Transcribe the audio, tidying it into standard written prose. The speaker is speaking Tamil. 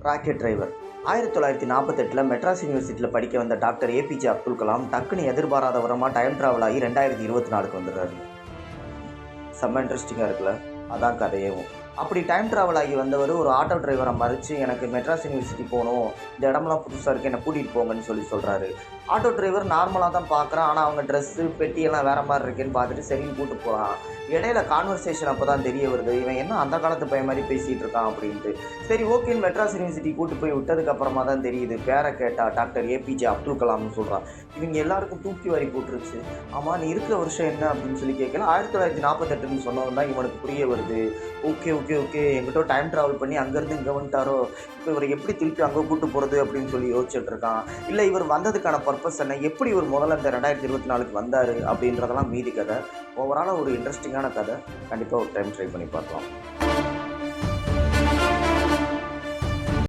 Rocket driver. 1948 மெட்ராஸ் யூனிவர்சிட்டியில் படிக்க வந்த டாக்டர் ஏபிஜே அப்துல் கலாம் டக்குன்னு எதிர்பாராத விதமாக டைம் ட்ராவல் ஆகி 2024க்கு வந்துடுறாரு. செம்ம இன்ட்ரெஸ்டிங்காக இருக்குல்ல, அதான் கதையேவும். அப்படி டைம் ட்ராவல் ஆகி வந்தவர் ஒரு ஆட்டோ டிரைவரை மறித்து எனக்கு மெட்ராஸ் யூனிவர்சிட்டி போகணும், இந்த இடமெல்லாம் புதுசாக இருக்குது, என்னை கூட்டிகிட்டு போங்கன்னு சொல்கிறாரு. ஆட்டோ டிரைவர் நார்மலாக தான் பார்க்குறான், ஆனால் அவங்க ட்ரெஸ்ஸு பெட்டியெல்லாம் வேறு மாதிரி இருக்குன்னு பார்த்துட்டு சரின்னு கூப்பிட்டு போகிறான். இடையில கான்வர்சேஷன் அப்போ தான் தெரிய வருது, இவன் என்ன அந்த காலத்து பையன் மாதிரி பேசிகிட்டு இருக்கான் அப்படின்ட்டு. சரி ஓகேன்னு மெட்ராஸ் யூனிவர்சிட்டி கூப்பிட்டு போய் விட்டதுக்கப்புறமா தான் தெரியுது, பேரை கேட்டால் டாக்டர் ஏபிஜே அப்துல் கலாம்னு சொல்கிறான். இவங்க எல்லாருக்கும் தூக்கி வாரி போட்டுருச்சு. ஆமாம், நீ இருக்கிற வருஷம் என்ன அப்படின்னு சொல்லி கேட்கல. 1948ன்னு சொன்னவன் தான் இவனுக்கு புரிய வருது. ஓகே ஓகே ஓகே எங்கிட்ட டைம் ட்ராவல் பண்ணி அங்கேருந்து இங்கே வந்துட்டாரோ, இப்போ இவர் எப்படி திருப்பி அங்கே கூப்பிட்டு போகிறது அப்படின்னு சொல்லி யோசிச்சுட்டு இருக்கான். இல்லை இவர் வந்ததுக்கான பர்பஸ் என்ன, எப்படி இவர் முதல்ல இந்த 2024க்கு வந்தார் அப்படின்றதெல்லாம் மீதி கதை. ஓவராலாக ஒரு இன்ட்ரெஸ்டிங்கான கதை. கண்டிப்பாக ஒரு டைம் ட்ரை பண்ணி பார்க்கலாம்.